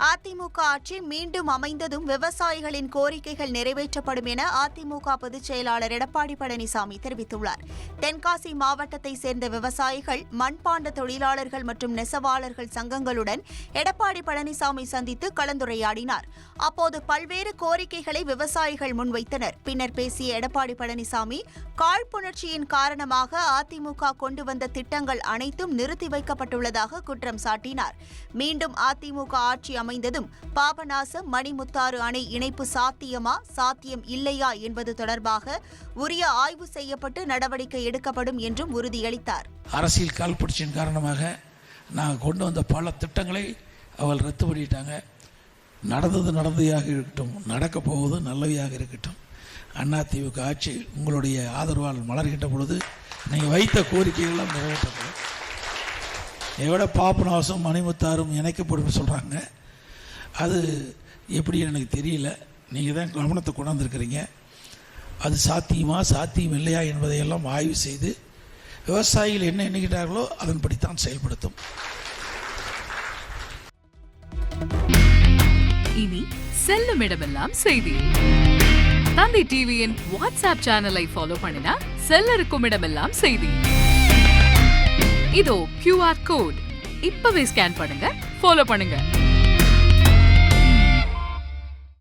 அதிமுக ஆட்சி மீண்டும் அமைந்ததும் விவசாயிகளின் கோரிக்கைகள் நிறைவேற்றப்படும் என அதிமுக பொதுச் செயலாளர் எடப்பாடி பழனிசாமி தெரிவித்துள்ளார். தென்காசி மாவட்டத்தை சேர்ந்த விவசாயிகள், மண்பாண்ட தொழிலாளர்கள் மற்றும் நெசவாளர்கள் சங்கங்களுடன் எடப்பாடி பழனிசாமி சந்தித்து கலந்துரையாடினார். அப்போது பல்வேறு கோரிக்கைகளை விவசாயிகள் முன்வைத்தனர். பின்னர் பேசிய எடப்பாடி பழனிசாமி, காழ்ப்புணர்ச்சியின் காரணமாக அதிமுக கொண்டு வந்த திட்டங்கள் அனைத்தும் நிறுத்தி வைக்கப்பட்டுள்ளதாக குற்றம் சாட்டினார். மீண்டும் அதிமுக ஆட்சி அமைந்ததும் பாபநாசம், மணிமுத்தாறு அணை இணைப்பு சாத்தியம் இல்லையா என்பது தொடர்பாக உரிய ஆய்வு செய்யப்பட்டு நடவடிக்கை எடுக்கப்படும் என்றும் உறுதியளித்தார். அரசியல் காழ்ப்புணர்ச்சியின் காரணமாக நாங்கள் கொண்டு வந்த பல திட்டங்களை அவள் ரத்து பண்ணிட்டாங்க. நடந்ததாக இருக்கட்டும், நடக்கப் போவது நல்லவையாக இருக்கட்டும். அதிமுக ஆட்சி உங்களுடைய ஆதரவால் மலர்கின்ற பொழுது நீங்கள் வைத்த கோரிக்கைகள்லாம் நிறைவேற்றப்படும். எவ்வளோ பாபநாசம், மணிமுத்தாறும் இணைக்கப்படும் சொல்கிறாங்க. அது எப்படி எனக்கு தெரியல. நீங்கள் தான் கவனத்தை கொண்டாந்துருக்கிறீங்க. அது சாத்தியம் இல்லையா என்பதையெல்லாம் ஆய்வு செய்து விவசாயிகள் என்ன எண்ணுகிறார்களோ அதன்படித்தான் செயல்படுத்தும். இனி செல்லும் இடமெல்லாம் செய்தி. தந்தை டிவியின் வாட்ஸ்அப் சேனலை ஃபாலோ பண்ணினா செல்ல இருக்கும் இடமெல்லாம் செய்தி. இதோ QR கோட், இப்பவே ஸ்கேன் பண்ணுங்க, ஃபாலோ பண்ணுங்க.